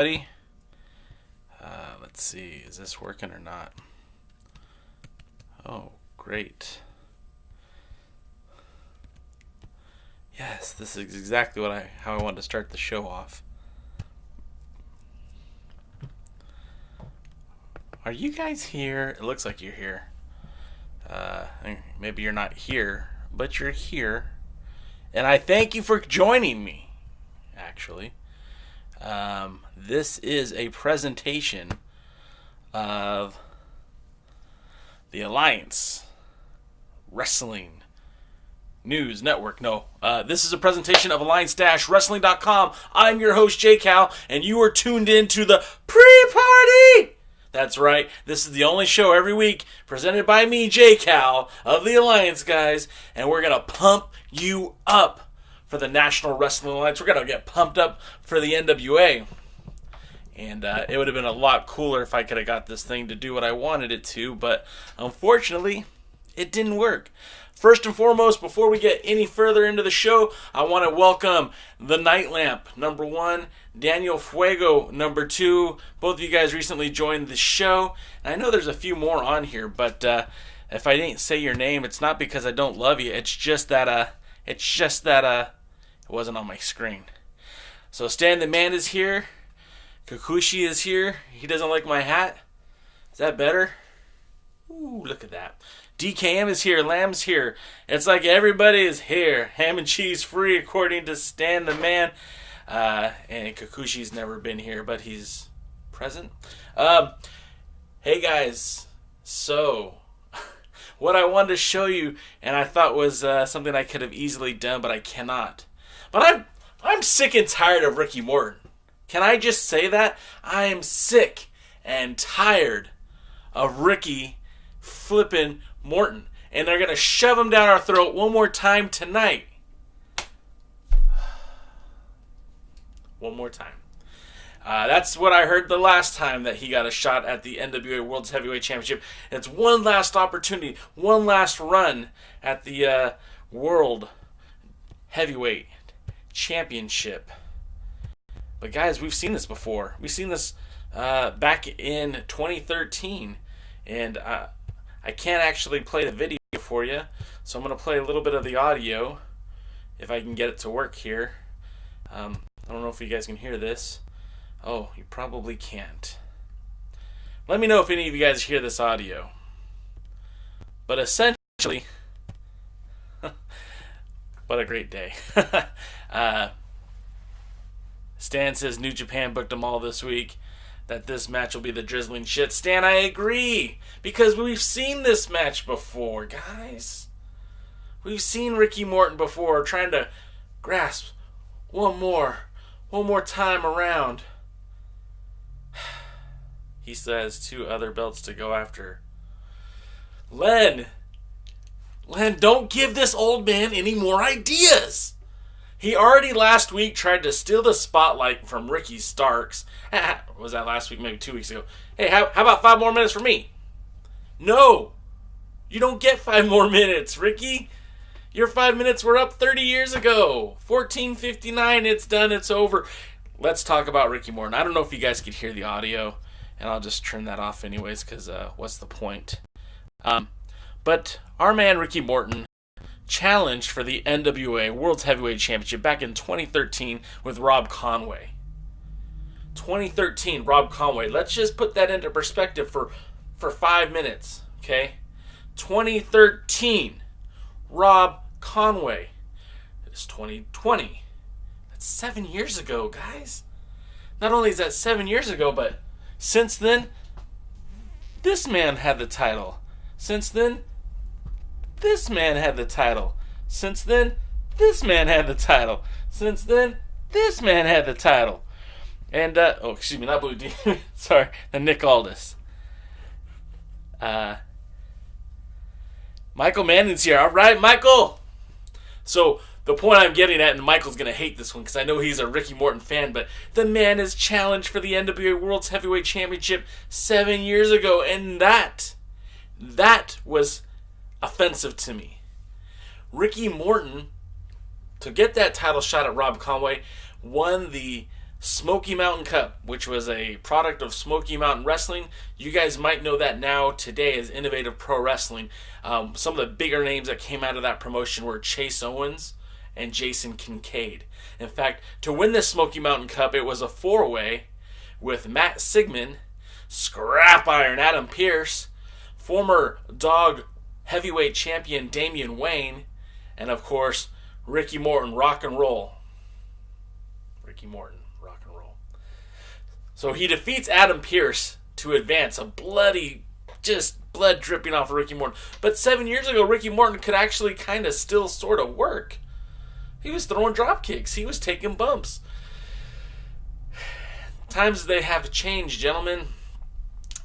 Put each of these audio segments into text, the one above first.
Buddy. Let's see, is this working or not? Oh, great. Yes, this is exactly how I wanted to start the show off. Are you guys here? It looks like you're here. Maybe you're not here, but you're here. And I thank you for joining me, actually. This is a presentation of the Alliance Wrestling News Network. No, this is a presentation of Alliance-Wrestling.com. I'm your host, J Cal, and you are tuned in to the pre-party. That's right. This is the only show every week presented by me, J Cal, of the Alliance guys, and we're going to pump you up for the National Wrestling Alliance. We're going to get pumped up for the NWA. And it would have been a lot cooler if I could have got this thing to do what I wanted it to, but unfortunately, it didn't work. First and foremost, before we get any further into the show, I want to welcome the Night Lamp, number 1, Daniel Fuego, number 2. Both of you guys recently joined the show. And I know there's a few more on here, but if I didn't say your name, it's not because I don't love you. It's just that it wasn't on my screen. So Stan the Man is here. Kikuchi is here. He doesn't like my hat. Is that better? Ooh, look at that. DKM is here. Lamb's here. It's like everybody is here. Ham and cheese free, according to Stan the Man. And Kikuchi's never been here, but he's present. Hey guys. So, what I wanted to show you, and I thought was something I could have easily done, but I cannot. But I'm sick and tired of Ricky Morton. Can I just say that? I am sick and tired of Ricky flipping Morton. And they're going to shove him down our throat one more time tonight. One more time. That's what I heard the last time that he got a shot at the NWA World's Heavyweight Championship. It's one last opportunity, one last run at the World Heavyweight Championship. But guys, we've seen this before. We've seen this back in 2013. And I can't actually play the video for you. So I'm going to play a little bit of the audio. If I can get it to work here. I don't know if you guys can hear this. Oh, you probably can't. Let me know if any of you guys hear this audio. But essentially, what a great day. Stan says New Japan booked them all this week. That this match will be the drizzling shit. Stan, I agree. Because we've seen this match before, guys. We've seen Ricky Morton before trying to grasp one more time around. He says 2 other belts to go after. Len, don't give this old man any more ideas. He already last week tried to steal the spotlight from Ricky Starks. Was that last week? Maybe 2 weeks ago. Hey, how about 5 more minutes for me? No. You don't get 5 more minutes, Ricky. Your 5 minutes were up 30 years ago. 14:59, it's done, it's over. Let's talk about Ricky Morton. I don't know if you guys could hear the audio, and I'll just turn that off anyways, because what's the point? But our man Ricky Morton challenged for the NWA World's Heavyweight Championship back in 2013 with Rob Conway. 2013, Rob Conway. Let's just put that into perspective for 5 minutes, okay? 2013, Rob Conway. It's 2020. That's 7 years ago, guys. Not only is that 7 years ago, but since then, this man had the title. Since then, this man had the title. Since then, this man had the title. Since then, this man had the title. And, excuse me, not Blue Demon. Sorry, the Nick Aldis. Michael Manning's here. All right, Michael. So, the point I'm getting at, and Michael's going to hate this one because I know he's a Ricky Morton fan, but the man is challenged for the NWA World's Heavyweight Championship 7 years ago, and that was offensive to me. Ricky Morton, to get that title shot at Rob Conway, won the Smoky Mountain Cup, which was a product of Smoky Mountain Wrestling. You guys might know that now today as Innovative Pro Wrestling. Some of the bigger names that came out of that promotion were Chase Owens and Jason Kincaid. In fact, to win this Smoky Mountain Cup, it was a four-way with Matt Sigmund, Scrap Iron Adam Pearce, former Dog Heavyweight Champion Damian Wayne, and of course, Ricky Morton, Rock and Roll. Ricky Morton, Rock and Roll. So he defeats Adam Pearce to advance. A bloody, just blood dripping off of Ricky Morton. But 7 years ago, Ricky Morton could actually kind of still sort of work. He was throwing drop kicks. He was taking bumps. Times they have changed, gentlemen.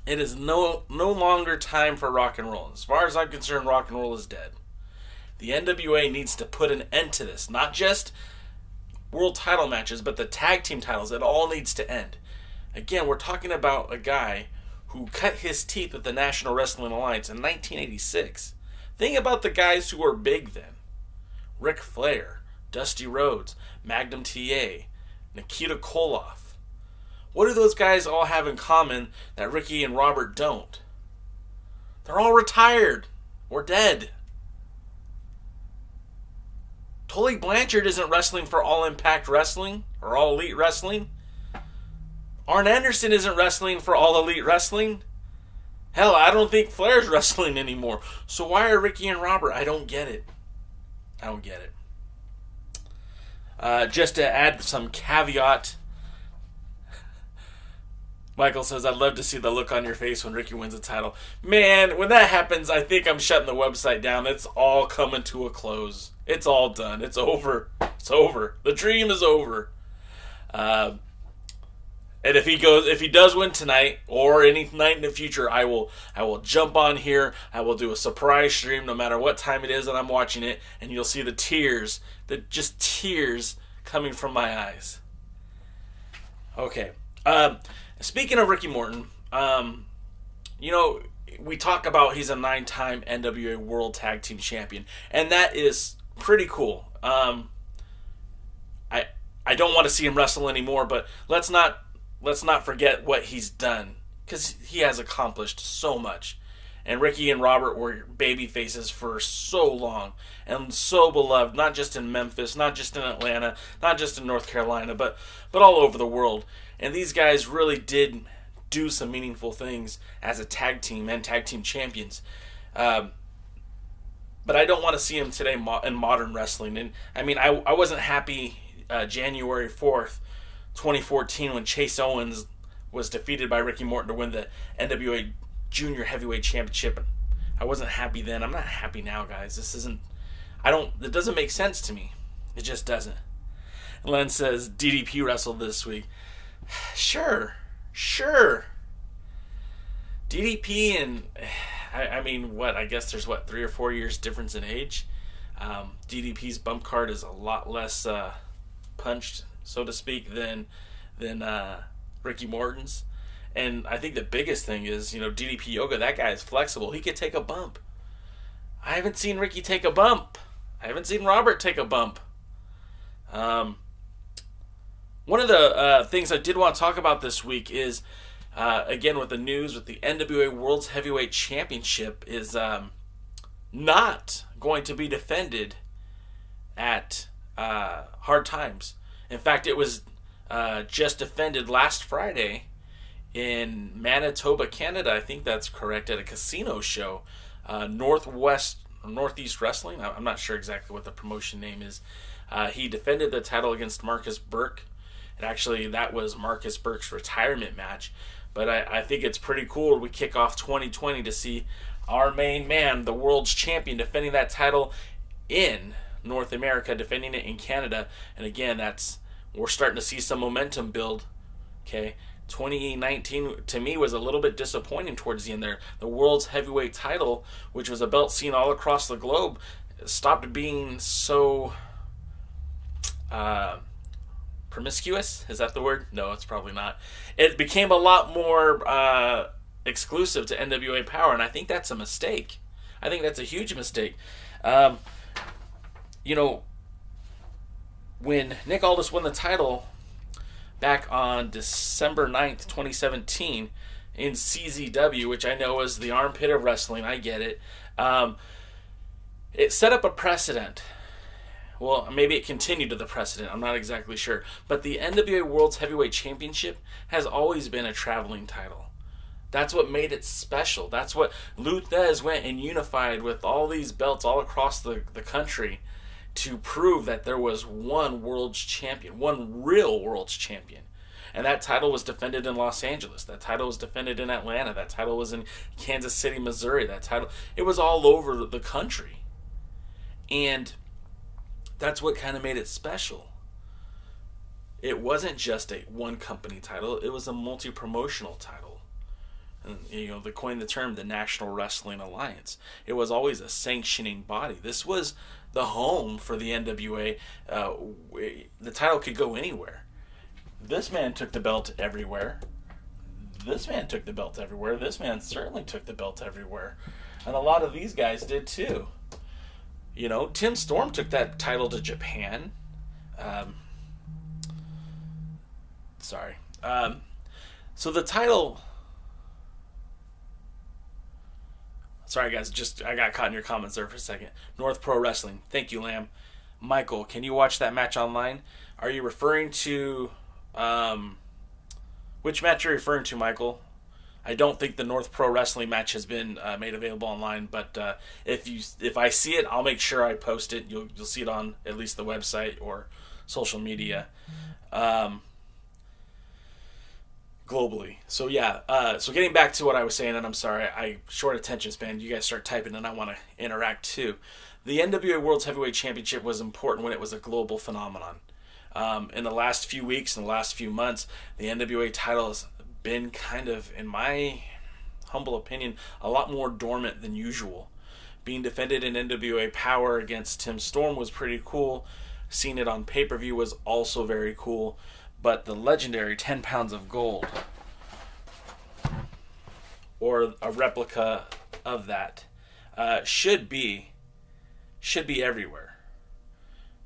It is no longer time for rock and roll. As far as I'm concerned, rock and roll is dead. The NWA needs to put an end to this. Not just world title matches, but the tag team titles. It all needs to end. Again, we're talking about a guy who cut his teeth with the National Wrestling Alliance in 1986. Think about the guys who were big then. Ric Flair, Dusty Rhodes, Magnum TA, Nikita Koloff. What do those guys all have in common that Ricky and Robert don't? They're all retired or dead. Tully Blanchard isn't wrestling for All Impact Wrestling or All Elite Wrestling. Arn Anderson isn't wrestling for All Elite Wrestling. Hell, I don't think Flair's wrestling anymore. So why are Ricky and Robert? I don't get it. I don't get it. Just to add some caveat, Michael says, I'd love to see the look on your face when Ricky wins a title. Man, when that happens, I think I'm shutting the website down. It's all coming to a close. It's all done. It's over. It's over. The dream is over. And if he does win tonight or any night in the future, I will jump on here. I will do a surprise stream no matter what time it is that I'm watching it, and you'll see the tears coming from my eyes. Okay. Speaking of Ricky Morton, we talk about he's a 9-time NWA World Tag Team Champion, and that is pretty cool. I don't want to see him wrestle anymore, but let's not forget what he's done, because he has accomplished so much. And Ricky and Robert were baby faces for so long and so beloved, not just in Memphis, not just in Atlanta, not just in North Carolina, but all over the world. And these guys really did do some meaningful things as a tag team and tag team champions. But I don't want to see him today in modern wrestling. And I mean, I wasn't happy January 4th, 2014, when Chase Owens was defeated by Ricky Morton to win the NWA Junior Heavyweight Championship. I wasn't happy then. I'm not happy now, guys. It doesn't make sense to me. It just doesn't. Len says DDP wrestled this week. Sure. DDP and I guess there's 3 or 4 years difference in age. DDP's bump card is a lot less punched, so to speak, than Ricky Morton's. And I think the biggest thing is, DDP Yoga, that guy is flexible. He could take a bump. I haven't seen Ricky take a bump. I haven't seen Robert take a bump. One of the things I did want to talk about this week is, again, with the news with the NWA World's Heavyweight Championship is not going to be defended at Hard Times. In fact, it was just defended last Friday in Manitoba, Canada. I think that's correct, at a casino show. Northeast Wrestling. I'm not sure exactly what the promotion name is. He defended the title against Marcus Burke. And actually, that was Marcus Burke's retirement match. But I think it's pretty cool. We kick off 2020 to see our main man, the world's champion, defending that title in North America, defending it in Canada. And again, we're starting to see some momentum build. Okay, 2019 to me was a little bit disappointing towards the end there. The world's heavyweight title, which was a belt seen all across the globe, stopped being so promiscuous. Is that the word? No, it's probably not. It became a lot more exclusive to NWA Power, and I think that's a mistake. I think that's a huge mistake. When Nick Aldis won the title, back on December 9th, 2017 in CZW, which I know is the armpit of wrestling. I get it. It set up a precedent. Well, maybe it continued to the precedent. I'm not exactly sure. But the NWA World's Heavyweight Championship has always been a traveling title. That's what made it special. That's what Lou Thesz went and unified with all these belts all across the country to prove that there was one world's champion, one real world's champion. And that title was defended in Los Angeles. That title was defended in Atlanta. That title was in Kansas City, Missouri. That title, it was all over the country. And that's what kind of made it special. It wasn't just a one company title. It was a multi-promotional title. And, they coined the term the National Wrestling Alliance. It was always a sanctioning body. This was the home for the NWA. The title could go anywhere. This man took the belt everywhere. This man took the belt everywhere. This man certainly took the belt everywhere. And a lot of these guys did too. Tim Storm took that title to Japan. So the title... Sorry, guys. I got caught in your comments there for a second. North Pro Wrestling. Thank you, Lamb. Michael, can you watch that match online? Are you referring to... which match are you referring to, Michael? I don't think the North Pro Wrestling match has been made available online, but if I see it, I'll make sure I post it. You'll see it on at least the website or social media, globally. So yeah. So getting back to what I was saying, and I'm sorry, I short attention span. You guys start typing, and I want to interact too. The NWA World's Heavyweight Championship was important when it was a global phenomenon. In the last few weeks, in the last few months, the NWA title has been kind of, in my humble opinion, a lot more dormant than usual. Being defended in NWA Power against Tim Storm was pretty cool. Seeing it on pay-per-view was also very cool. But the legendary 10 pounds of gold, or a replica of that, should be everywhere.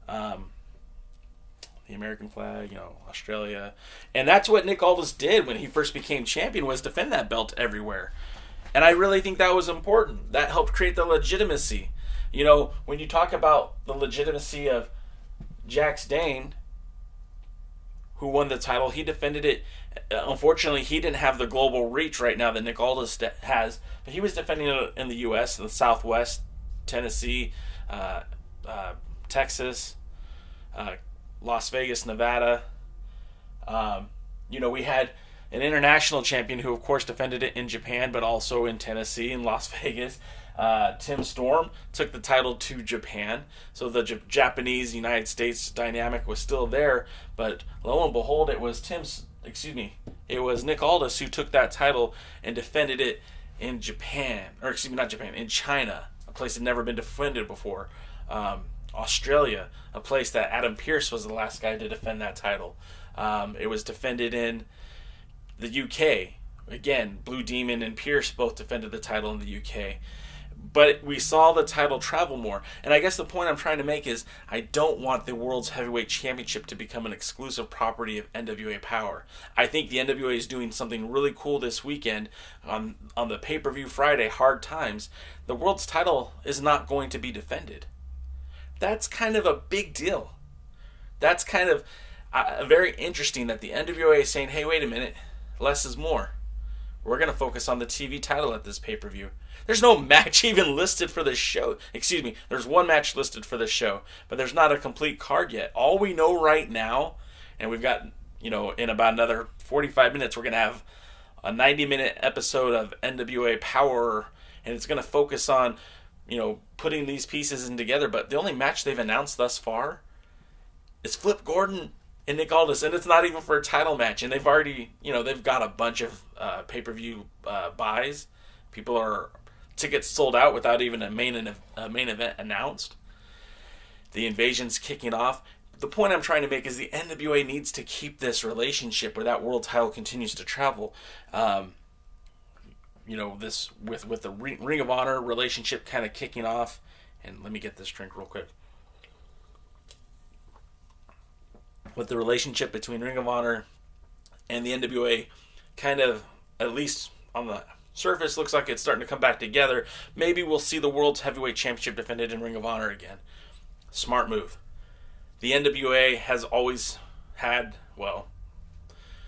The American flag, Australia. And that's what Nick Aldis did when he first became champion, was defend that belt everywhere. And I really think that was important. That helped create the legitimacy. When you talk about the legitimacy of Jax Dane, who won the title, he defended it. Unfortunately, he didn't have the global reach right now that Nick Aldis has. But he was defending it in the U.S., the Southwest, Tennessee, Texas, Las Vegas, Nevada. We had an international champion who, of course, defended it in Japan, but also in Tennessee and Las Vegas. Tim Storm took the title to Japan, so the Japanese United States dynamic was still there. But lo and behold, it was Nick Aldis who took that title and defended it in Japan, in China, a place that had never been defended before. Australia, a place that Adam Pearce was the last guy to defend that title. It was defended in the UK. Again, Blue Demon and Pearce both defended the title in the UK. But we saw the title travel more. And I guess the point I'm trying to make is I don't want the World's Heavyweight Championship to become an exclusive property of NWA Power. I think the NWA is doing something really cool this weekend on the pay-per-view Friday, Hard Times. The World's title is not going to be defended. That's kind of a big deal. That's kind of very interesting that the NWA is saying, hey, wait a minute, less is more. We're going to focus on the TV title at this pay-per-view. There's no match even listed for this show. There's one match listed for this show, but there's not a complete card yet. All we know right now, and we've got, in about another 45 minutes, we're going to have a 90-minute episode of NWA POWERRR, and it's going to focus on, putting these pieces in together. But the only match they've announced thus far is Flip Gordon and Nick Aldis, and it's not even for a title match. And they've already, they've got a bunch of pay-per-view buys. Tickets sold out without even a main event announced. The invasion's kicking off. The point I'm trying to make is the NWA needs to keep this relationship where that world title continues to travel. This with the Ring of Honor relationship kind of kicking off. And let me get this drink real quick. With the relationship between Ring of Honor And the NWA kind of, at least on the surface, looks like it's starting to come back together. Maybe we'll see the World's Heavyweight Championship defended in Ring of Honor again. Smart move. The NWA has always had, well,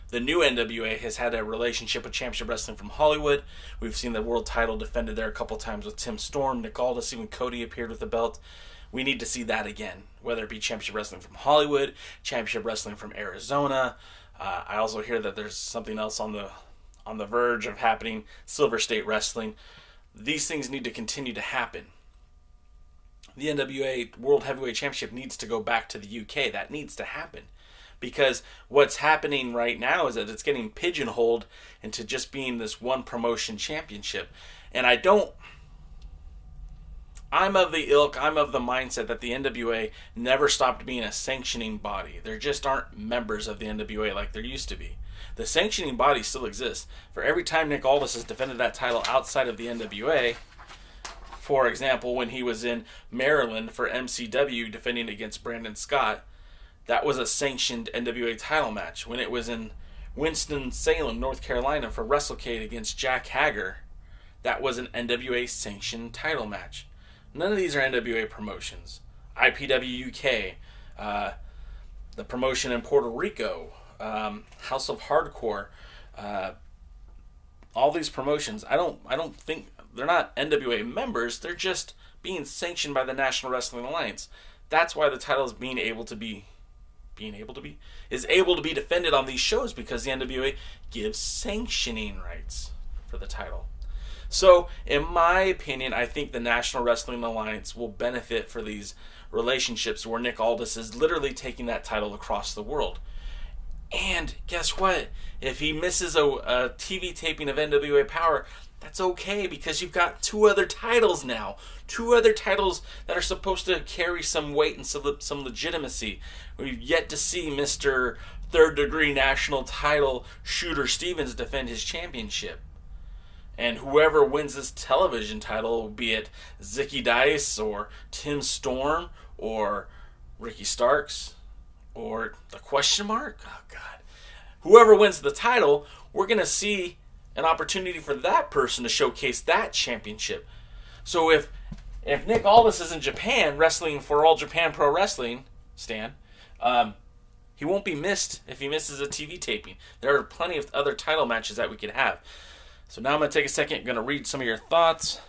the new NWA has had a relationship with Championship Wrestling from Hollywood. We've seen the world title defended there a couple times with Tim Storm, Nick Aldis, even Cody appeared with the belt. We need to see that again, whether it be Championship Wrestling from Hollywood, Championship Wrestling from Arizona. I also hear that there's something else on the verge of happening, Silver State Wrestling. These things need to continue to happen. The NWA World Heavyweight Championship needs to go back to the UK. That needs to happen. Because what's happening right now is that it's getting pigeonholed into just being this one promotion championship. And I'm of the mindset that the NWA never stopped being a sanctioning body. There just aren't members of the NWA like there used to be. The sanctioning body still exists. For every time Nick Aldis has defended that title outside of the NWA, for example, when he was in Maryland for MCW defending against Brandon Scott, that was a sanctioned NWA title match. When it was in Winston-Salem, North Carolina for WrestleCade against Jack Hager, that was an NWA sanctioned title match. None of these are NWA promotions. IPW UK, the promotion in Puerto Rico, House of Hardcore, all these promotions, I don't think they're not NWA members. They're just being sanctioned by the National Wrestling Alliance. That's why the title is able to be defended on these shows, because the NWA gives sanctioning rights for the title. So, in my opinion, I think the National Wrestling Alliance will benefit for these relationships where Nick Aldis is literally taking that title across the world. And guess what? If he misses a TV taping of NWA Power, that's okay, because you've got two other titles now. Two other titles that are supposed to carry some weight and some legitimacy. We've yet to see Mr. Third Degree National Title Shooter Stevens defend his championship. And whoever wins this television title, be it Zicky Dice or Tim Storm or Ricky Starks or the question mark, oh God, whoever wins the title, we're going to see an opportunity for that person to showcase that championship. So if Nick Aldis is in Japan wrestling for All Japan Pro Wrestling, Stan, he won't be missed if he misses a TV taping. There are plenty of other title matches that we could have. So now I'm going to take a second, going to read some of your thoughts.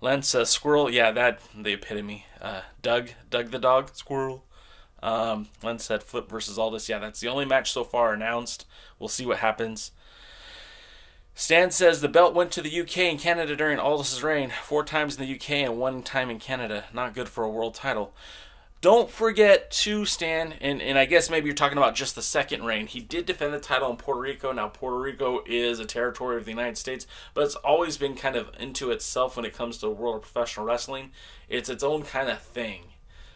Len says, squirrel. Yeah, that, the epitome. Doug the dog, squirrel. Len said, Flip versus Aldis. Yeah, that's the only match so far announced. We'll see what happens. Stan says, the belt went to the UK and Canada during Aldis' reign. 4 times in the UK and 1 time in Canada. Not good for a world title. Don't forget to, Stan, and I guess maybe you're talking about just the second reign. He did defend the title in Puerto Rico. Now, Puerto Rico is a territory of the United States, but it's always been kind of into itself when it comes to the world of professional wrestling. It's its own kind of thing.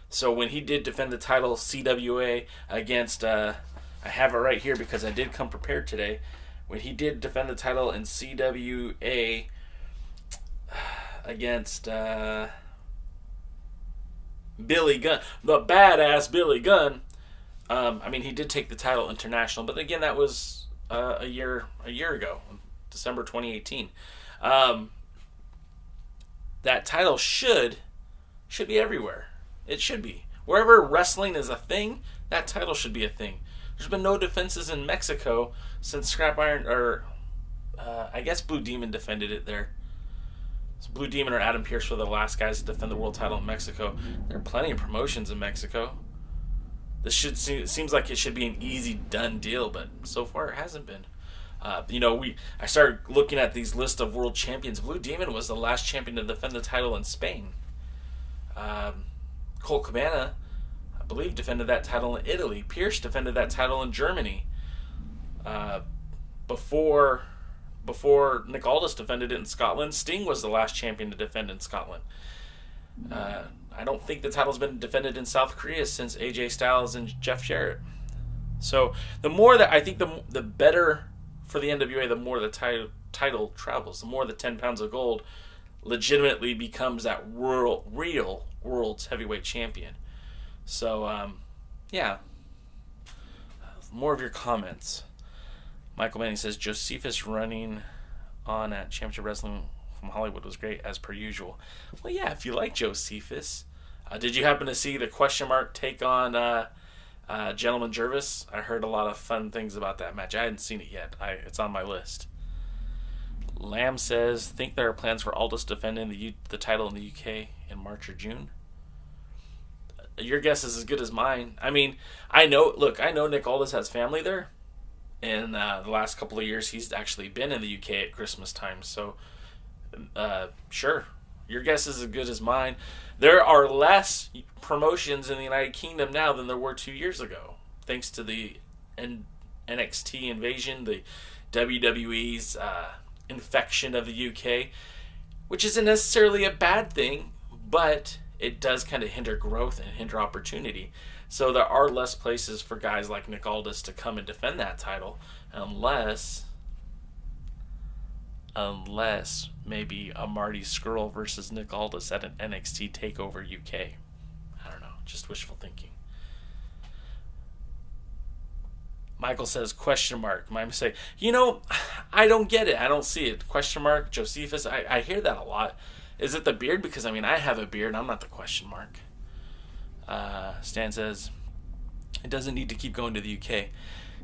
So when he did defend the title CWA against, I have it right here because I did come prepared today. When he did defend the title in CWA against Billy Gunn, the badass Billy Gunn. He did take the title international, but again, that was a year ago, December 2018. That title should be everywhere. It should be. Wherever wrestling is a thing, that title should be a thing. There's been no defenses in Mexico since Scrap Iron, or I guess Blue Demon defended it there. So Blue Demon or Adam Pearce were the last guys to defend the world title in Mexico. There are plenty of promotions in Mexico. This seems like it should be an easy done deal, but so far it hasn't been. I started looking at these lists of world champions. Blue Demon was the last champion to defend the title in Spain. Colt Cabana, I believe, defended that title in Italy. Pierce defended that title in Germany. Before Nick Aldis defended it in Scotland, Sting was the last champion to defend in Scotland. I don't think the title's been defended in South Korea since AJ Styles and Jeff Jarrett. So the more that I think the better for the NWA, the more the title travels, the more the 10 pounds of gold legitimately becomes that real world's heavyweight champion. So, more of your comments. Michael Manning says Josephus running on at Championship Wrestling from Hollywood was great as per usual. Well, yeah, if you like Josephus. Did you happen to see the question mark take on Gentleman Jervis? I heard a lot of fun things about that match. I hadn't seen it yet. It's on my list. Lamb says, think there are plans for Aldis defending the title in the UK in March or June? Your guess is as good as mine. I mean, I know Nick Aldis has family there. And the last couple of years, he's actually been in the UK at Christmas time. So, sure. Your guess is as good as mine. There are less promotions in the United Kingdom now than there were 2 years ago. Thanks to the NXT invasion, the WWE's infection of the UK, which isn't necessarily a bad thing, but it does kind of hinder growth and hinder opportunity. So there are less places for guys like Nick Aldis to come and defend that title, unless maybe a Marty Scurll versus Nick Aldis at an NXT TakeOver UK. I don't know, just wishful thinking. Michael says, question mark. My mistake. I don't get it. I don't see it. Question mark, Josephus. I hear that a lot. Is it the beard? Because, I have a beard. I'm not the question mark. Stan says, it doesn't need to keep going to the UK.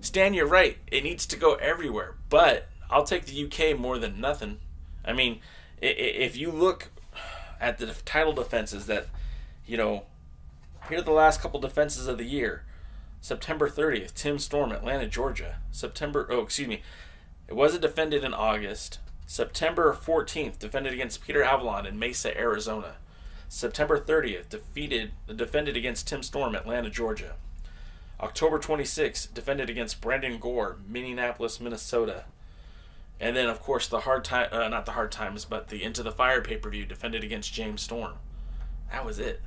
Stan, you're right. It needs to go everywhere. But I'll take the UK more than nothing. If you look at the title defenses that, here are the last couple defenses of the year. September 30th, Tim Storm, Atlanta, Georgia. It wasn't defended in August. September 14th, defended against Peter Avalon in Mesa, Arizona. September 30th, defended against Tim Storm, Atlanta, Georgia. October 26th, defended against Brandon Gore, Minneapolis, Minnesota. And then, of course, not the Hard Times, but the Into the Fire pay-per-view, defended against James Storm. That was it.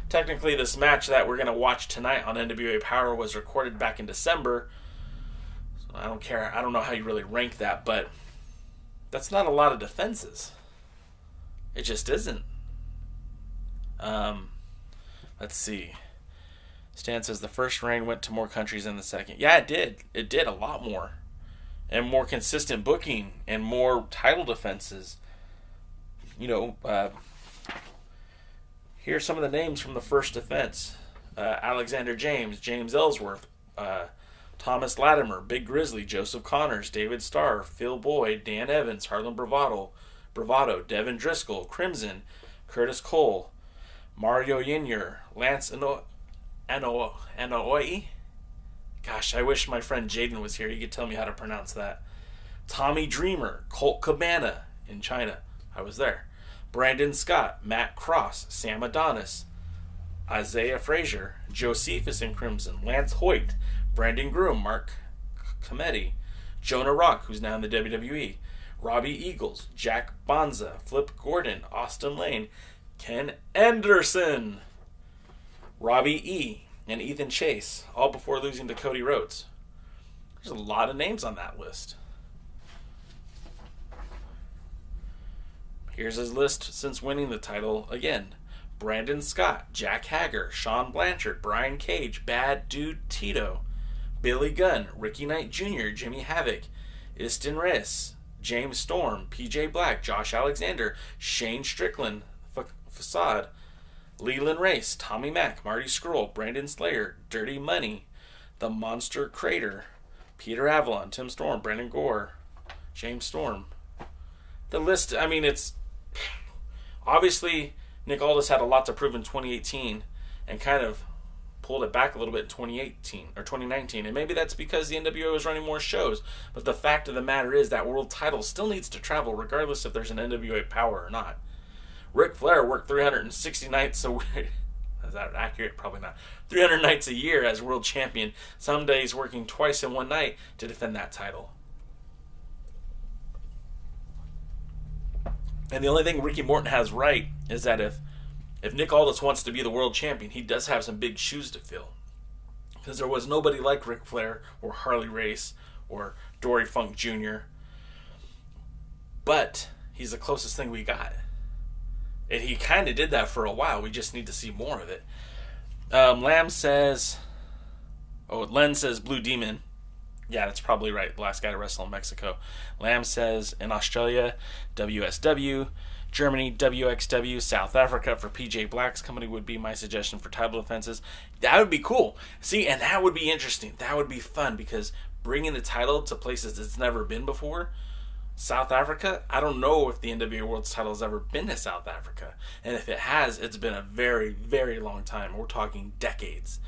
Technically, this match that we're going to watch tonight on NWA Power was recorded back in December. So I don't care. I don't know how you really rank that, but that's not a lot of defenses. It just isn't. Let's see. Stan says the first reign went to more countries than the second. Yeah, it did. It did a lot more. And more consistent booking and more title defenses. Here's some of the names from the first defense. Alexander James, James Ellsworth, Thomas Latimer, Big Grizzly, Joseph Connors, David Starr, Phil Boyd, Dan Evans, Harlan Bravado, Devin Driscoll, Crimson, Curtis Cole, Mario Yinyer, Lance Anoa'i. Gosh, I wish my friend Jaden was here. He could tell me how to pronounce that. Tommy Dreamer, Colt Cabana in China. I was there. Brandon Scott, Matt Cross, Sam Adonis, Isaiah Frazier, Josephus in Crimson, Lance Hoyt, Brandon Groom, Mark Cometti, Jonah Rock, who's now in the WWE, Robbie Eagles, Jack Bonza, Flip Gordon, Austin Lane, Ken Anderson, Robbie E., and Ethan Chase, all before losing to Cody Rhodes. There's a lot of names on that list. Here's his list since winning the title again. Brandon Scott, Jack Hager, Sean Blanchard, Brian Cage, Bad Dude Tito, Billy Gunn, Ricky Knight Jr., Jimmy Havoc, Istin Reyes, James Storm, PJ Black, Josh Alexander, Shane Strickland, Facade, Leland Race, Tommy Mack, Marty Scurll, Brandon Slayer, Dirty Money, The Monster Crater, Peter Avalon, Tim Storm, Brandon Gore, James Storm. The list, it's... Obviously, Nick Aldis had a lot to prove in 2018 and kind of pulled it back a little bit in 2018 or 2019. And maybe that's because the NWO was running more shows. But the fact of the matter is that world title still needs to travel regardless if there's an NWA Power or not. Ric Flair worked 360 nights a week. Is that accurate? Probably not. 300 nights a year as world champion. Some days working twice in one night to defend that title. And the only thing Ricky Morton has right is that if Nick Aldis wants to be the world champion, he does have some big shoes to fill. Because there was nobody like Ric Flair or Harley Race or Dory Funk Jr. But he's the closest thing we got. And he kind of did that for a while. We just need to see more of it. Len says Blue Demon. Yeah, that's probably right. The last guy to wrestle in Mexico. Lamb says in Australia, WSW. Germany, WXW. South Africa for PJ Black's company would be my suggestion for title defenses. That would be cool. See, and that would be interesting. That would be fun because bringing the title to places it's never been before. South Africa, I don't know if the NWA World's title has ever been to South Africa. And if it has, it's been a very, very long time. We're talking decades.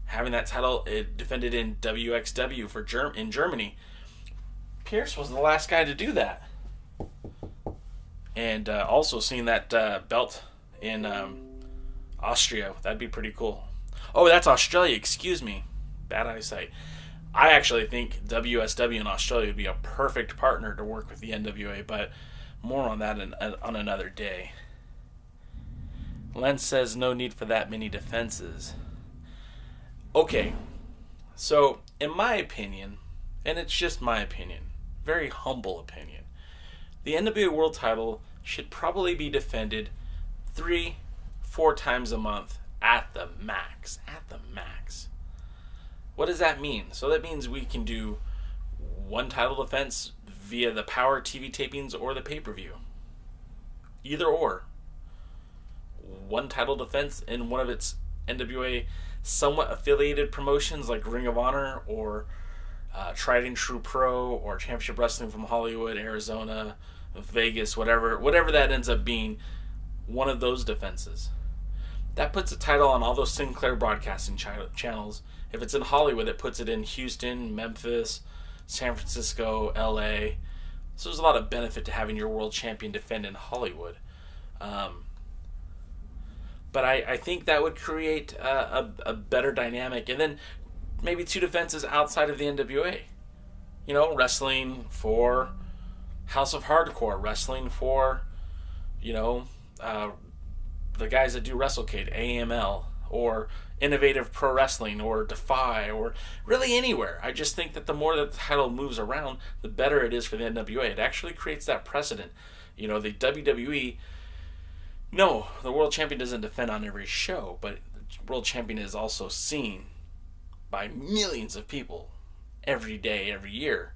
Having that title defended in WXW in Germany. Pierce was the last guy to do that. And also seeing that belt in Austria, that'd be pretty cool. Oh, that's Australia, excuse me. Bad eyesight. I actually think WSW in Australia would be a perfect partner to work with the NWA, but more on that on another day. Len says no need for that many defenses. Okay, so in my opinion, and it's just my opinion, very humble opinion, the NWA World title should probably be defended 3-4 times a month at the max. At the max. What does that mean? So that means we can do one title defense via the Power TV tapings or the pay-per-view. Either or. One title defense in one of its NWA somewhat affiliated promotions like Ring of Honor or Tried and True Pro or Championship Wrestling from Hollywood, Arizona, Vegas, whatever that ends up being, one of those defenses. That puts a title on all those Sinclair broadcasting channels. If it's in Hollywood, it puts it in Houston, Memphis, San Francisco, LA. So there's a lot of benefit to having your world champion defend in Hollywood. But I think that would create a better dynamic. And then maybe 2 defenses outside of the NWA. You know, wrestling for House of Hardcore, wrestling for, you know, the guys that do WrestleCade, AML, or Innovative Pro Wrestling, or Defy, or really anywhere. I just think that the more that the title moves around, the better it is for the NWA. It actually creates that precedent. You know, the WWE, no, the World Champion doesn't defend on every show, but the World Champion is also seen by millions of people every day, every year.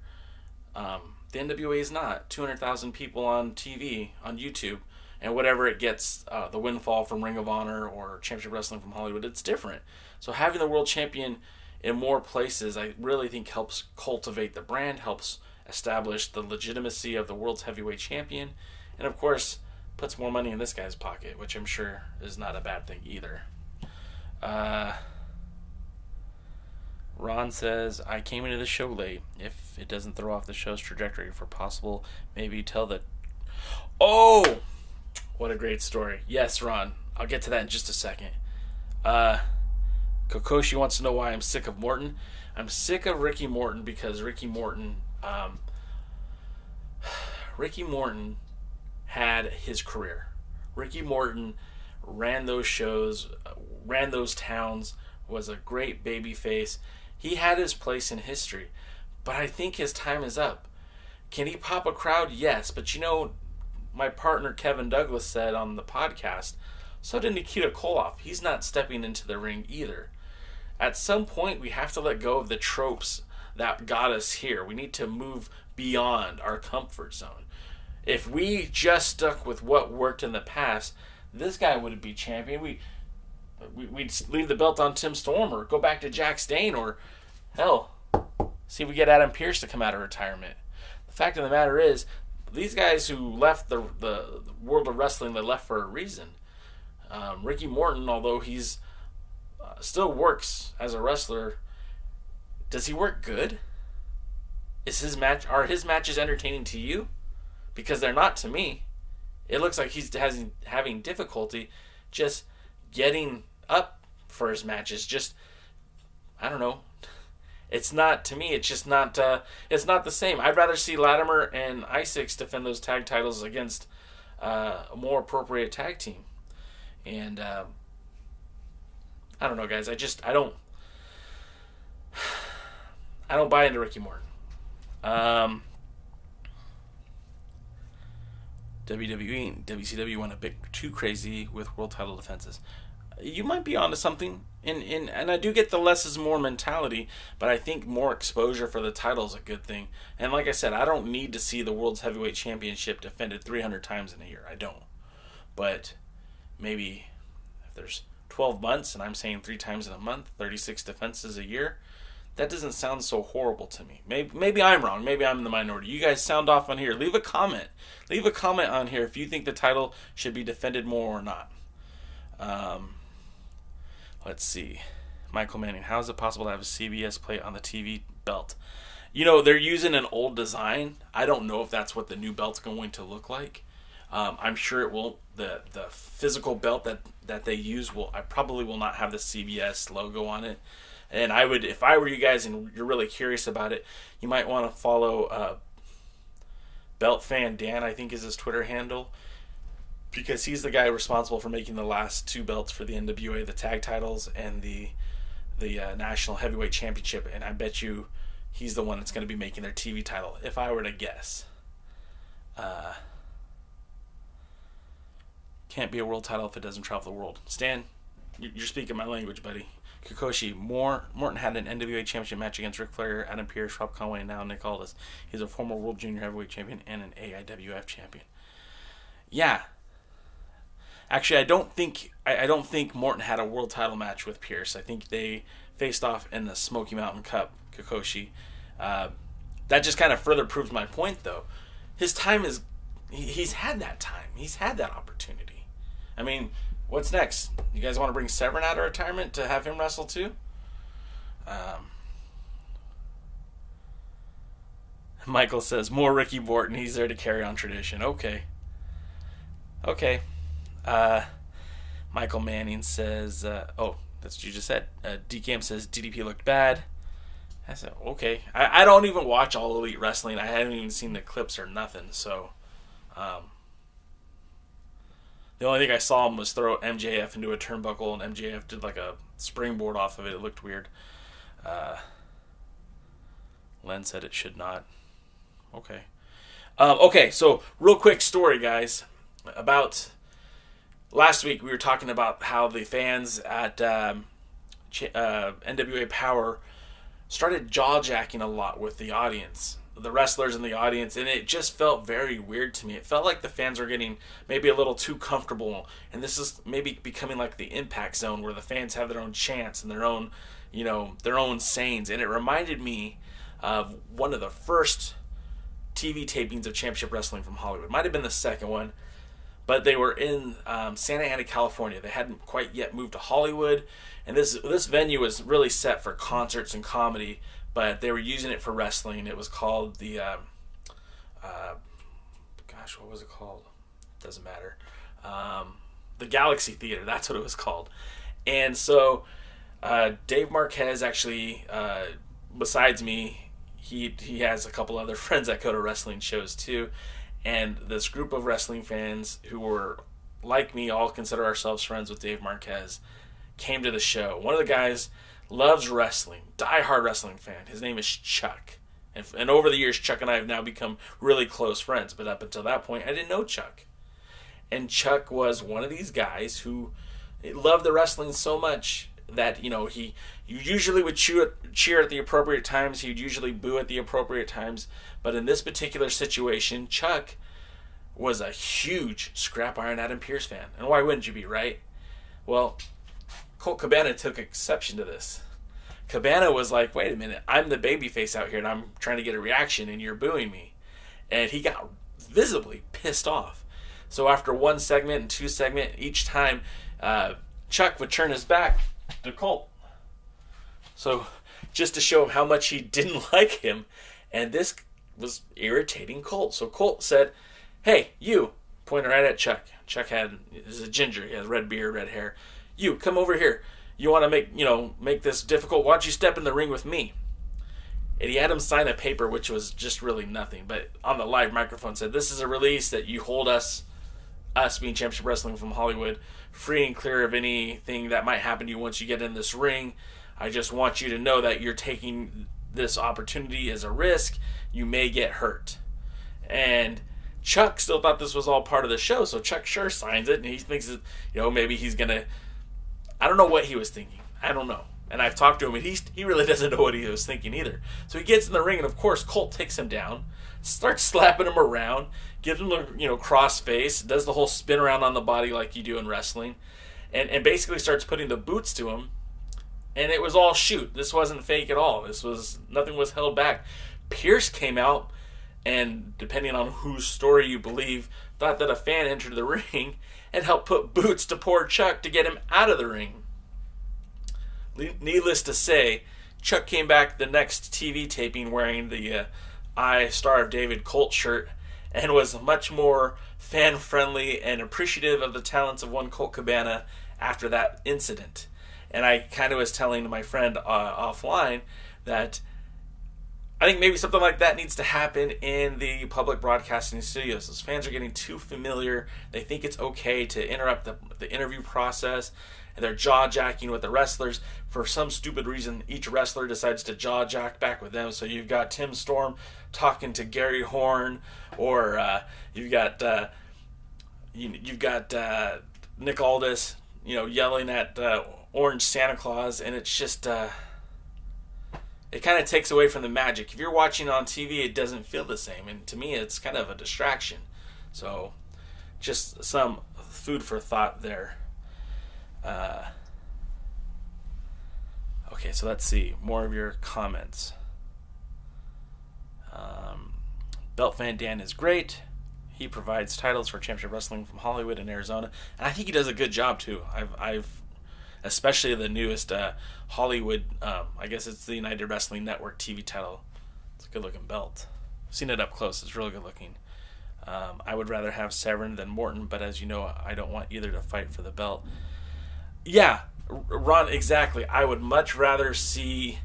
The NWA is not. 200,000 people on TV, on YouTube, and whatever it gets, the windfall from Ring of Honor or Championship Wrestling from Hollywood, it's different. So having the World Champion in more places, I really think helps cultivate the brand, helps establish the legitimacy of the world's heavyweight champion, and of course, puts more money in this guy's pocket, which I'm sure is not a bad thing either. Ron says, I came into the show late. If it doesn't throw off the show's trajectory for possible, maybe tell the... Oh! What a great story. Yes, Ron. I'll get to that in just a second. Kokoshi wants to know why I'm sick of Morton. I'm sick of Ricky Morton because Ricky Morton had his career. Ricky Morton ran those shows, ran those towns, was a great baby face. He had his place in history, but I think his time is up. Can he pop a crowd? Yes, but you know, my partner Kevin Douglas said on the podcast, so did Nikita Koloff. He's not stepping into the ring either. At some point, we have to let go of the tropes that got us here. We need to move beyond our comfort zone. If we just stuck with what worked in the past, this guy wouldn't be champion. We'd leave the belt on Tim Storm or go back to Jack Stane or, hell, see if we get Adam Pearce to come out of retirement. The fact of the matter is, these guys who left the world of wrestling, they left for a reason. Ricky Morton, although he's still works as a wrestler, does he work good? Are his matches entertaining to you? Because they're not to me. It looks like he's having difficulty just getting up for his matches. Just, I don't know. It's not, to me, it's just not, it's not the same. I'd rather see Latimer and Isaacs defend those tag titles against a more appropriate tag team. And, I don't know, guys. I don't buy into Ricky Morton. WWE and WCW went a bit too crazy with world title defenses. you might be onto something. And I do get the less is more mentality, but I think more exposure for the title is a good thing. And like I said, I don't need to see the World's Heavyweight Championship defended 300 times in a year. I don't. But maybe if there's 12 months and I'm saying 3 times in a month, 36 defenses a year, that doesn't sound so horrible to me. Maybe I'm wrong. Maybe I'm in the minority. You guys sound off on here. Leave a comment. Leave a comment on here if you think the title should be defended more or not. Let's see. Michael Manning, how is it possible to have a CBS plate on the TV belt? They're using an old design. I don't know if that's what the new belt's going to look like. I'm sure it will. The physical belt that they use I probably will not have the CBS logo on it. And I would, if I were you guys and you're really curious about it, you might want to follow Belt Fan Dan, I think is his Twitter handle, because he's the guy responsible for making the last 2 belts for the NWA, the tag titles and the National Heavyweight Championship. And I bet you he's the one that's going to be making their TV title, if I were to guess. Can't be a world title if it doesn't travel the world. Stan, you're speaking my language, buddy. Kikoshi, Morton had an NWA Championship match against Ric Flair, Adam Pearce, Rob Conway, and now Nick Aldis. He's a former World Junior Heavyweight Champion and an AIWF Champion. Yeah. Actually, I don't think Morton had a world title match with Pearce. I think they faced off in the Smoky Mountain Cup, Kikoshi. That just kind of further proves my point, though. His time is... He's had that time. He's had that opportunity. I mean, what's next? You guys want to bring Severn out of retirement to have him wrestle too? Michael says, more Ricky Morton. He's there to carry on tradition. Okay. Michael Manning says, that's what you just said. DKM says, DDP looked bad. I said, okay. I don't even watch All Elite Wrestling. I haven't even seen the clips or nothing. So, the only thing I saw him was throw MJF into a turnbuckle, and MJF did like a springboard off of it. It looked weird. Len said it should not. Okay. Okay, so real quick story, guys. About last week, we were talking about how the fans at NWA Power started jaw-jacking a lot with the audience, the wrestlers in the audience, and it just felt very weird to me. It felt like the fans were getting maybe a little too comfortable, and this is maybe becoming like the Impact Zone where the fans have their own chants and their own, their own sayings. And it reminded me of one of the first TV tapings of Championship Wrestling from Hollywood. Might have been the second one, but they were in Santa Ana, California. They hadn't quite yet moved to Hollywood, and this venue was really set for concerts and comedy, but they were using it for wrestling. It was called the, what was it called? Doesn't matter. The Galaxy Theater, that's what it was called. And so Dave Marquez actually, besides me, he has a couple other friends that go to wrestling shows too. And this group of wrestling fans who were, like me, all consider ourselves friends with Dave Marquez, came to the show. One of the guys loves wrestling, diehard wrestling fan. His name is Chuck. And over the years, Chuck and I have now become really close friends. But up until that point, I didn't know Chuck. And Chuck was one of these guys who loved the wrestling so much that, he usually would cheer at the appropriate times. He would usually boo at the appropriate times. But in this particular situation, Chuck was a huge Scrap Iron Adam Pearce fan. And why wouldn't you be, right? Well, Colt Cabana took exception to this. Cabana was like, wait a minute, I'm the babyface out here and I'm trying to get a reaction and you're booing me. And he got visibly pissed off. So after one segment and two segment, each time Chuck would turn his back to Colt. So just to show him how much he didn't like him. And this was irritating Colt. So Colt said, hey, you, pointing right at Chuck. Chuck is a ginger. He has red beard, red hair. You, come over here. You want to make this difficult? Why don't you step in the ring with me? And he had him sign a paper, which was just really nothing. But on the live microphone said, this is a release that you hold us being Championship Wrestling from Hollywood, free and clear of anything that might happen to you once you get in this ring. I just want you to know that you're taking this opportunity as a risk. You may get hurt. And Chuck still thought this was all part of the show, so Chuck sure signs it, and he thinks that, maybe he's going to I don't know what he was thinking. I don't know. And I've talked to him, and he really doesn't know what he was thinking either. So he gets in the ring, and of course Colt takes him down, starts slapping him around, gives him a cross face, does the whole spin around on the body like you do in wrestling, and basically starts putting the boots to him. And it was all shoot. This wasn't fake at all. Nothing was held back. Pierce came out, and depending on whose story you believe, thought that a fan entered the ring and helped put boots to poor Chuck to get him out of the ring. Needless to say, Chuck came back the next TV taping wearing the I Star of David Colt shirt and was much more fan-friendly and appreciative of the talents of one Colt Cabana after that incident. And I kind of was telling my friend offline that I think maybe something like that needs to happen in the public broadcasting studios. Those fans are getting too familiar. They think it's okay to interrupt the interview process, and they're jaw-jacking with the wrestlers. For some stupid reason, each wrestler decides to jaw-jack back with them. So you've got Tim Storm talking to Gary Horn, or you've got Nick Aldis, yelling at Orange Santa Claus, and it's just it kind of takes away from the magic. If you're watching on TV, it doesn't feel the same, and to me, it's kind of a distraction. So, just some food for thought there. Okay, so let's see more of your comments. Belt Van Dan is great. He provides titles for Championship Wrestling from Hollywood and Arizona, and I think he does a good job too. I've especially the newest Hollywood, I guess it's the United Wrestling Network TV title. It's a good looking belt. I've seen it up close. It's really good looking. I would rather have Severn than Morton, but as you know, I don't want either to fight for the belt. Yeah, Ron, exactly. I would much rather see...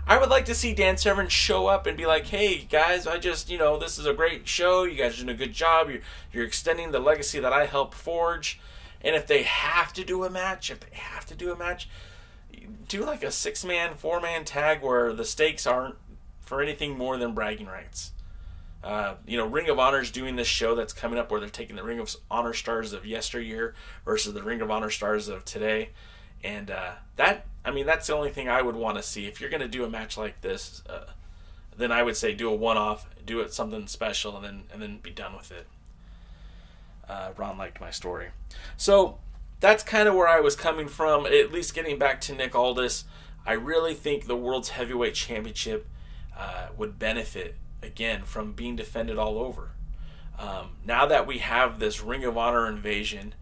I would like to see Dan Severn show up and be like, hey, guys, this is a great show. You guys are doing a good job. You're extending the legacy that I helped forge. And if they have to do a match, do like a 6-man, 4-man tag where the stakes aren't for anything more than bragging rights. Ring of Honor's doing this show that's coming up where they're taking the Ring of Honor stars of yesteryear versus the Ring of Honor stars of today. And that's the only thing I would want to see. If you're going to do a match like this, then I would say do a one-off, do it something special, and then be done with it. Ron liked my story. So that's kind of where I was coming from, at least getting back to Nick Aldis. I really think the World's Heavyweight Championship would benefit, again, from being defended all over. Now that we have this Ring of Honor invasion,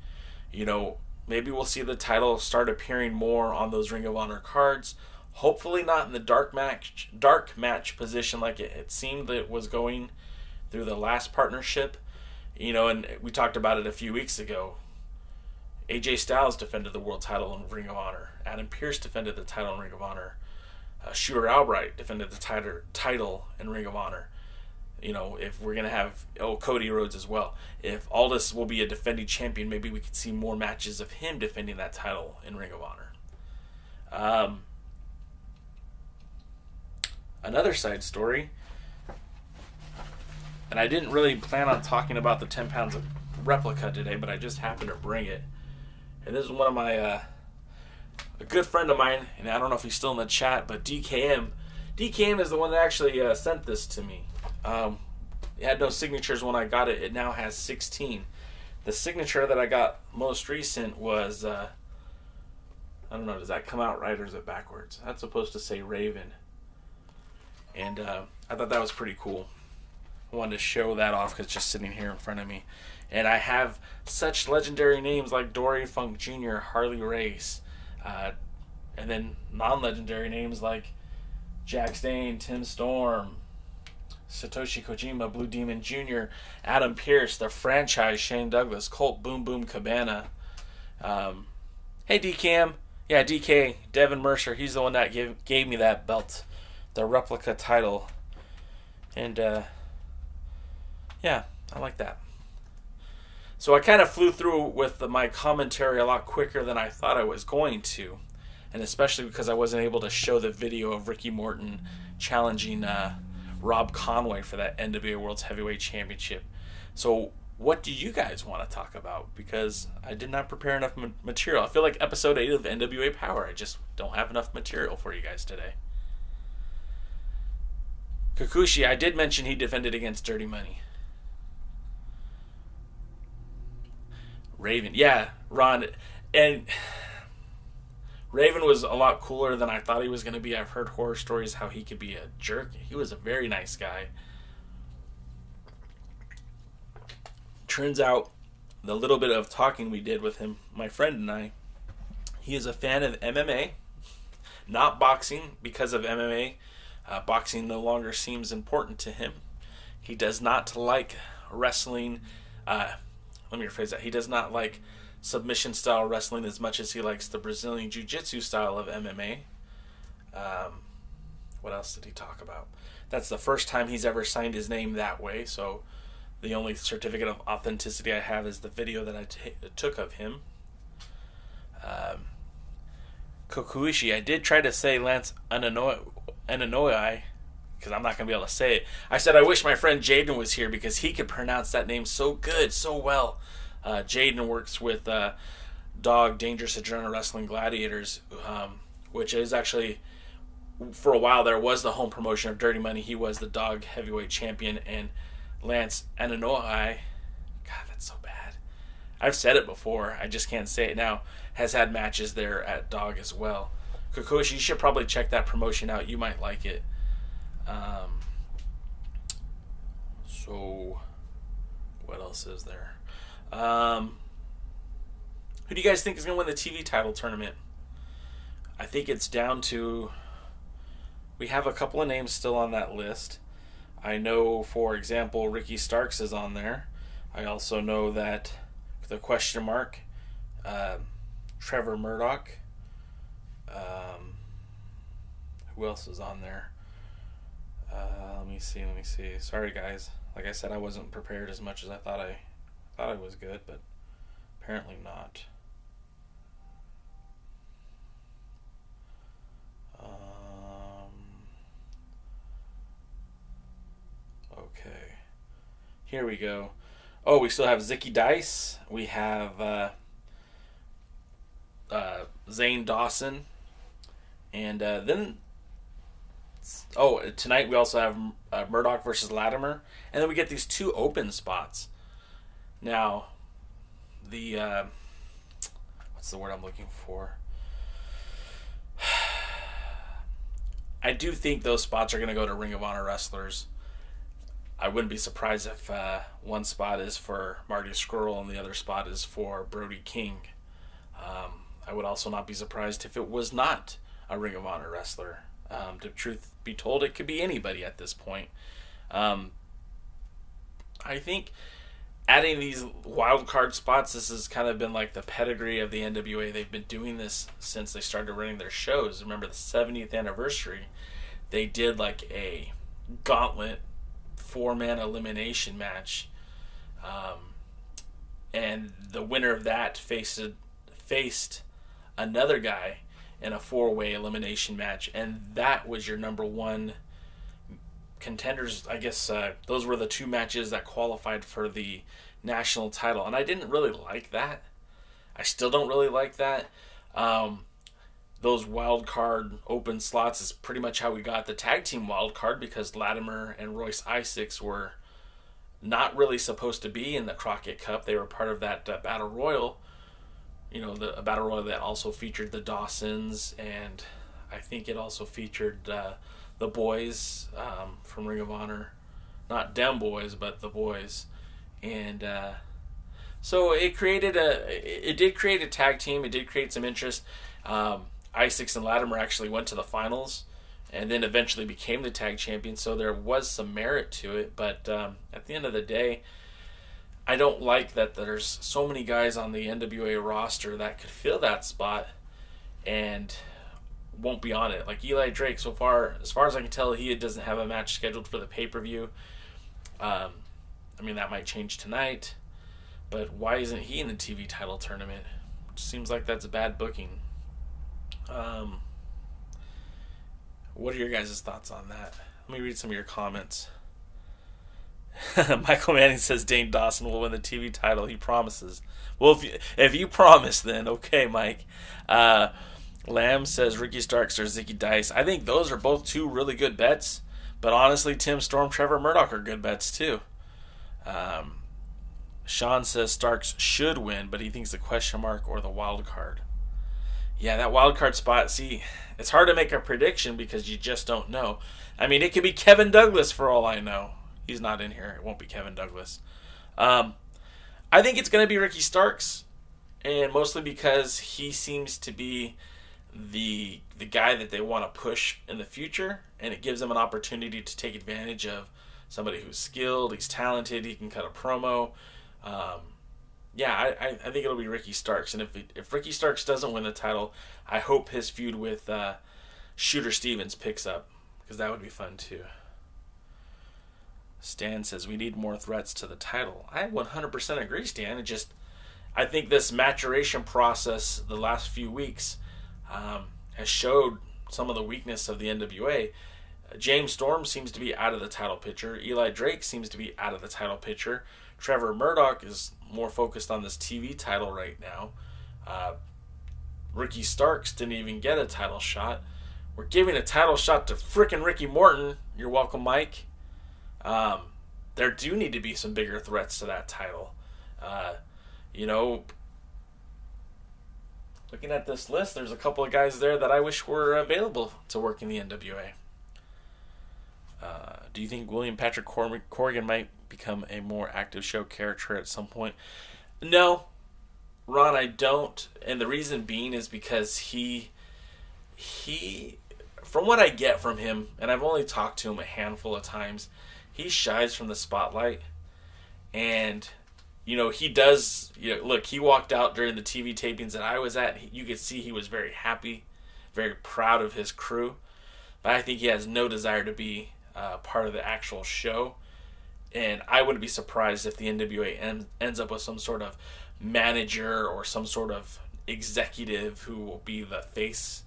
maybe we'll see the title start appearing more on those Ring of Honor cards. Hopefully not in the dark match position like it seemed that it was going through the last partnership. And we talked about it a few weeks ago. AJ Styles defended the world title in Ring of Honor. Adam Pearce defended the title in Ring of Honor. Shooter Albright defended the title in Ring of Honor. If we're going to have Cody Rhodes as well. If Aldis will be a defending champion, maybe we could see more matches of him defending that title in Ring of Honor. Another side story, and I didn't really plan on talking about the 10 pounds of replica today, but I just happened to bring it. And this is one of my, a good friend of mine, and I don't know if he's still in the chat, but DKM. DKM is the one that actually sent this to me. It had no signatures when I got it. It now has 16. The signature that I got most recent was, I don't know, does that come out right or is it backwards? That's supposed to say Raven. And I thought that was pretty cool. I wanted to show that off because it's just sitting here in front of me. And I have such legendary names like Dory Funk Jr., Harley Race, and then non-legendary names like Jack Stane, Tim Storm, Satoshi Kojima, Blue Demon Jr., Adam Pearce, the franchise, Shane Douglas, Colt Boom Boom Cabana. Hey, DCam. Yeah, DK, Devin Mercer, he's the one that gave me that belt, the replica title. And, yeah, I like that. So I kind of flew through with my commentary a lot quicker than I thought I was going to. And especially because I wasn't able to show the video of Ricky Morton challenging Rob Conway for that NWA World's Heavyweight Championship. So what do you guys want to talk about? Because I did not prepare enough material. I feel like episode 8 of NWA Power. I just don't have enough material for you guys today. Kikuchi, I did mention he defended against Dirty Money. Raven, yeah, Ron, and Raven was a lot cooler than I thought he was going to be. I've heard horror stories how he could be a jerk. He was a very nice guy. Turns out, the little bit of talking we did with him, my friend and I, he is a fan of MMA, not boxing. Because of MMA, boxing no longer seems important to him. He does not like wrestling. Let me rephrase that. He does not like submission style wrestling as much as he likes the Brazilian Jiu-Jitsu style of MMA. What else did he talk about? That's the first time he's ever signed his name that way, so the only certificate of authenticity I have is the video that I took of him. Kokuishi, I did try to say Lance Ananoai, because I'm not going to be able to say it. I said I wish my friend Jaden was here because he could pronounce that name so good, so well. Jaden works with Dog Dangerous Adrenaline Wrestling Gladiators, which is actually, for a while there, was the home promotion of Dirty Money. He was the Dog Heavyweight Champion, and Lance Ananoai, God, that's so bad. I've said it before, I just can't say it now, has had matches there at Dog as well. Kokoshi, you should probably check that promotion out. You might like it. So, what else is there? Who do you guys think is going to win the TV title tournament? I think it's down to... We have a couple of names still on that list. I know, for example, Ricky Starks is on there. I also know that the question mark, Trevor Murdoch. Who else is on there? Let me see. Sorry, guys. Like I said, I wasn't prepared as much as I thought I was good, but apparently not. Okay. Here we go. Oh, we still have Zicky Dice. We have Zane Dawson. And then... Oh, tonight we also have Murdoch versus Latimer. And then we get these 2 open spots. Now, the... what's the word I'm looking for? I do think those spots are going to go to Ring of Honor wrestlers. I wouldn't be surprised if one spot is for Marty Scurll and the other spot is for Brody King. I would also not be surprised if it was not a Ring of Honor wrestler. To truth be told, it could be anybody at this point. I think adding these wild card spots, this has kind of been like the pedigree of the NWA. They've been doing this since they started running their shows. Remember the 70th anniversary, they did like a gauntlet 4-man elimination match, and the winner of that faced another guy in a 4-way elimination match, and that was your number 1 contenders. I guess those were the 2 matches that qualified for the national title, and I didn't really like that. I still don't really like that. Those wild card open slots is pretty much how we got the tag team wild card, because Latimer and Royce Isaacs were not really supposed to be in the Crockett Cup. They were part of that Battle Royal. You know, a Battle Royal that also featured the Dawsons, and I think it also featured the boys from Ring of Honor. Not Dem Boys, but the boys. And so it did create a tag team. It did create some interest. Isaacs and Latimer actually went to the finals and then eventually became the tag champions, so there was some merit to it. But at the end of the day, I don't like that there's so many guys on the NWA roster that could fill that spot and won't be on it. Like Eli Drake, so far, as far as I can tell, he doesn't have a match scheduled for the pay-per-view. I mean, that might change tonight, but why isn't he in the TV title tournament? It seems like that's a bad booking. What are your guys' thoughts on that? Let me read some of your comments. Michael Manning says Dane Dawson will win the TV title. He promises. Well, if you promise, then okay, Mike. Lamb says Ricky Starks or Zicky Dice. I think those are both two really good bets. But honestly, Tim Storm, Trevor Murdoch are good bets too. Sean says Starks should win, but he thinks the question mark or the wild card. Yeah, that wild card spot. See, it's hard to make a prediction because you just don't know. I mean, it could be Kevin Douglas for all I know. He's not in here. It won't be Kevin Douglas. I think it's going to be Ricky Starks, and mostly because he seems to be the guy that they want to push in the future, and it gives them an opportunity to take advantage of somebody who's skilled, he's talented, he can cut a promo. I think it'll be Ricky Starks, and if Ricky Starks doesn't win the title, I hope his feud with Shooter Stevens picks up, because that would be fun too. Stan says we need more threats to the title. I 100% agree, Stan. I think this maturation process the last few weeks has showed some of the weakness of the NWA. James Storm seems to be out of the title picture. Eli Drake seems to be out of the title picture. Trevor Murdoch is more focused on this TV title right now. Ricky Starks didn't even get a title shot. We're giving a title shot to frickin' Ricky Morton. You're welcome, Mike. There do need to be some bigger threats to that title. Looking at this list, there's a couple of guys there that I wish were available to work in the NWA. Do you think William Patrick Corrigan might become a more active show character at some point? No, Ron, I don't. And the reason being is because he from what I get from him, and I've only talked to him a handful of times, he shies from the spotlight. And, he does, look, he walked out during the TV tapings that I was at. You could see he was very happy, very proud of his crew. But I think he has no desire to be part of the actual show. And I wouldn't be surprised if the NWA ends up with some sort of manager or some sort of executive who will be the face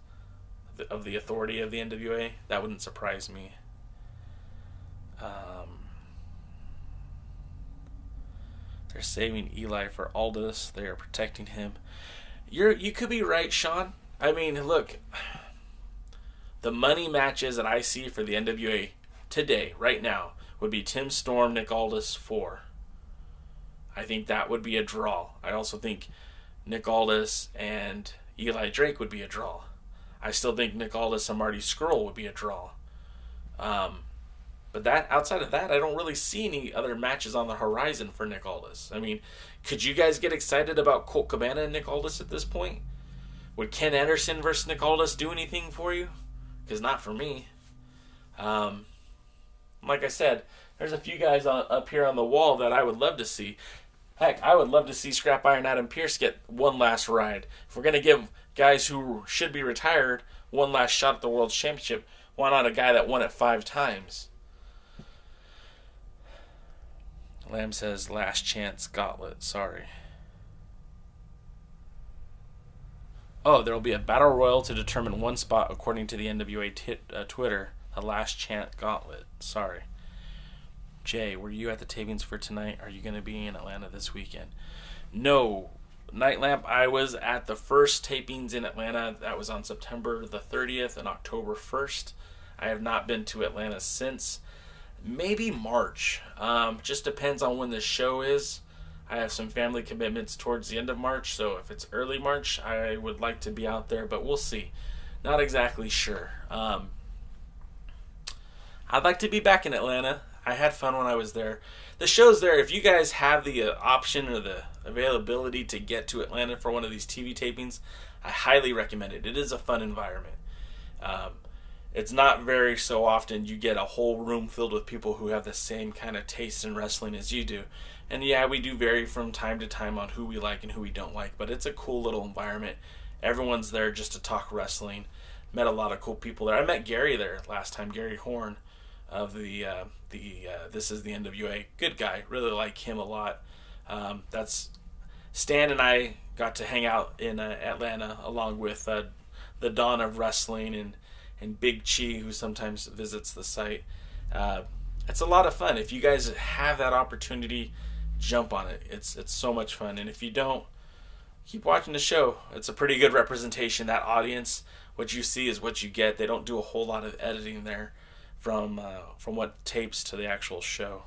of the authority of the NWA. That wouldn't surprise me. They're saving Eli for Aldis. They are protecting him. You could be right, Sean. I mean, look, the money matches that I see for the NWA today, right now, would be Tim Storm, Nick Aldis 4. I think that would be a draw. I also think Nick Aldis and Eli Drake would be a draw. I still think Nick Aldis and Marty Scurll would be a draw. But outside of that, I don't really see any other matches on the horizon for Nick Aldis. I mean, could you guys get excited about Colt Cabana and Nick Aldis at this point? Would Ken Anderson versus Nick Aldis do anything for you? Because not for me. Like I said, there's a few guys up here on the wall that I would love to see. Heck, I would love to see Scrap Iron Adam Pearce get one last ride. If we're going to give guys who should be retired one last shot at the World Championship, why not a guy that won it 5 times? Lamb says, last chance gauntlet. Sorry. Oh, there will be a battle royal to determine one spot according to the NWA Twitter. A last chance gauntlet. Sorry. Jay, were you at the tapings for tonight? Are you going to be in Atlanta this weekend? No. Night Lamp, I was at the first tapings in Atlanta. That was on September the 30th and October 1st. I have not been to Atlanta since. Maybe March. Just depends on when the show is. I have some family commitments towards the end of March, so if it's early March, I would like to be out there, but we'll see. Not exactly sure. I'd like to be back in Atlanta. I had fun when I was there. The show's there. If you guys have the option or the availability to get to Atlanta for one of these TV tapings, I highly recommend it. It is a fun environment. It's not very so often you get a whole room filled with people who have the same kind of taste in wrestling as you do. And yeah, we do vary from time to time on who we like and who we don't like, but it's a cool little environment. Everyone's there just to talk wrestling. Met a lot of cool people there. I met Gary there last time, Gary Horn of the This Is the NWA. Good guy. Really like him a lot. That's Stan and I got to hang out in Atlanta along with the Dawn of Wrestling and Big Chi, who sometimes visits the site. it's a lot of fun. If you guys have that opportunity, jump on it. It's so much fun. And if you don't, keep watching the show. It's a pretty good representation. That audience, what you see is what you get. They don't do a whole lot of editing there from what tapes to the actual show.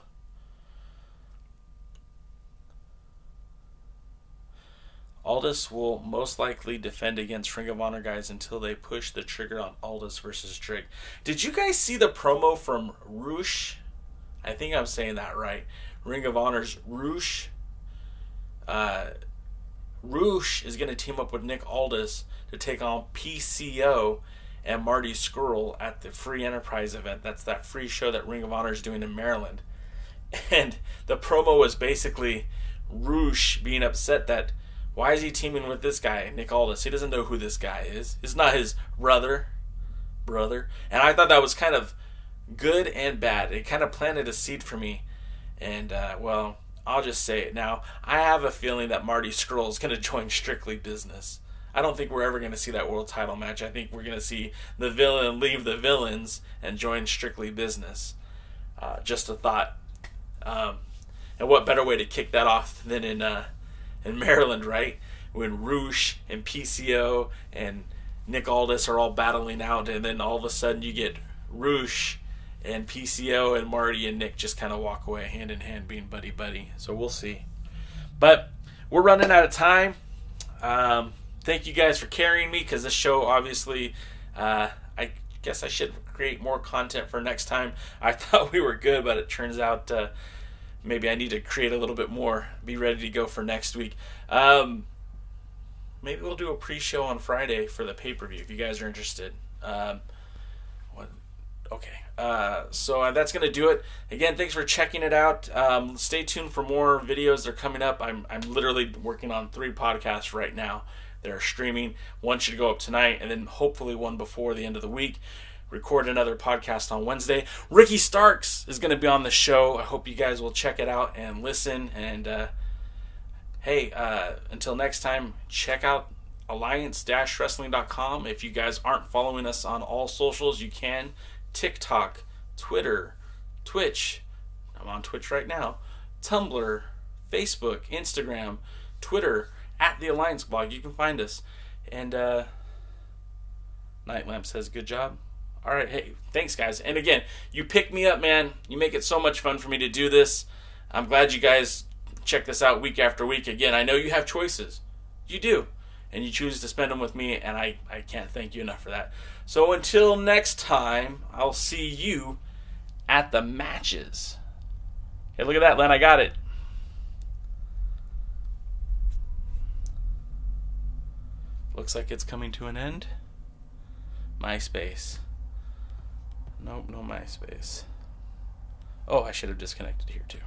Aldis will most likely defend against Ring of Honor guys until they push the trigger on Aldis versus Drake. Did you guys see the promo from Roosh? I think I'm saying that right. Ring of Honor's Roosh. Roosh is going to team up with Nick Aldis to take on PCO and Marty Scurll at the Free Enterprise event. That's that free show that Ring of Honor is doing in Maryland. And the promo was basically Roosh being upset that why is he teaming with this guy, Nick Aldis? He doesn't know who this guy is. It's not his brother. And I thought that was kind of good and bad. It kind of planted a seed for me. And, well, I'll just say it now. I have a feeling that Marty Scurll is going to join Strictly Business. I don't think we're ever going to see that world title match. I think we're going to see the villain leave the villains and join Strictly Business. Just a thought. And what better way to kick that off than in Maryland, right? When Roosh and PCO and Nick Aldis are all battling out, and then all of a sudden you get Roosh and PCO and Marty and Nick just kind of walk away hand in hand being buddy-buddy. So we'll see. But we're running out of time. Thank you guys for carrying me, because this show, obviously, I guess I should create more content for next time. I thought we were good, but it turns out maybe I need to create a little bit more. Be ready to go for next week. Maybe we'll do a pre-show on Friday for the pay-per-view if you guys are interested. So that's going to do it. Again, thanks for checking it out. Stay tuned for more videos. They're coming up. I'm literally working on 3 podcasts right now. They're streaming. One should go up tonight, and then hopefully one before the end of the week. Record another podcast on Wednesday. Ricky Starks is going to be on the show. I hope you guys will check it out and listen. And hey, until next time, check out alliance-wrestling.com. If you guys aren't following us on all socials, you can. TikTok, Twitter, Twitch. I'm on Twitch right now. Tumblr, Facebook, Instagram, Twitter, at TheAllianceBlog. You can find us. And Nightlamp says, good job. All right, hey, thanks, guys. And again, you pick me up, man. You make it so much fun for me to do this. I'm glad you guys check this out week after week. Again, I know you have choices. You do. And you choose to spend them with me, and I can't thank you enough for that. So until next time, I'll see you at the matches. Hey, look at that, Len. I got it. Looks like it's coming to an end. MySpace. Nope, no MySpace. Oh, I should have disconnected here too.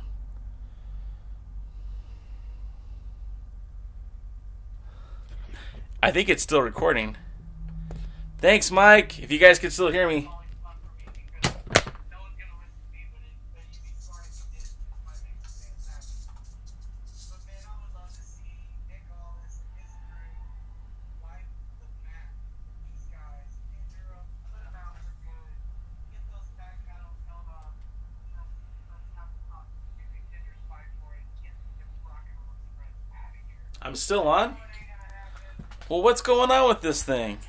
I think it's still recording. Thanks, Mike. If you guys can still hear me. I'm still on? Well, what's going on with this thing?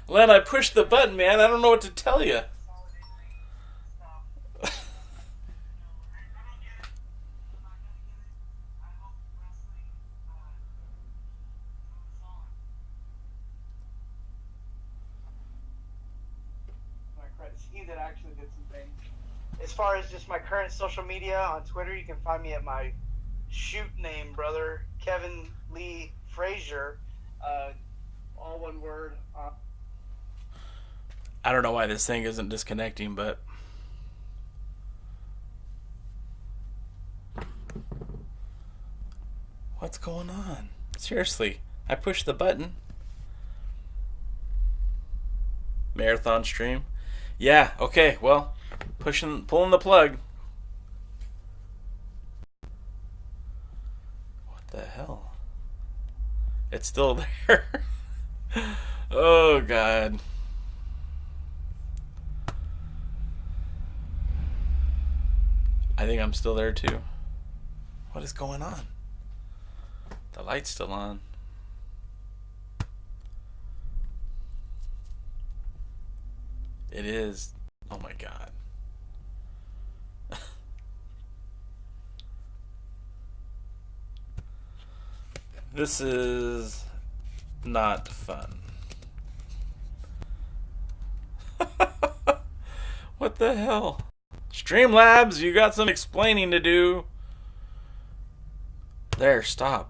Len, I pushed the button, man. I don't know what to tell you. He that actually did some things. As far as just my current social media on Twitter, you can find me at my shoot name, brother, Kevin Lee Frazier. All one word. I don't know why this thing isn't disconnecting, but what's going on? Seriously, I pushed the button. Marathon stream. Yeah, okay, well, pulling the plug. What the hell? It's still there. Oh, God. I think I'm still there too. What is going on? The light's still on. It is. Oh my god. This is not fun. What the hell? Streamlabs, you got some explaining to do. There, stop.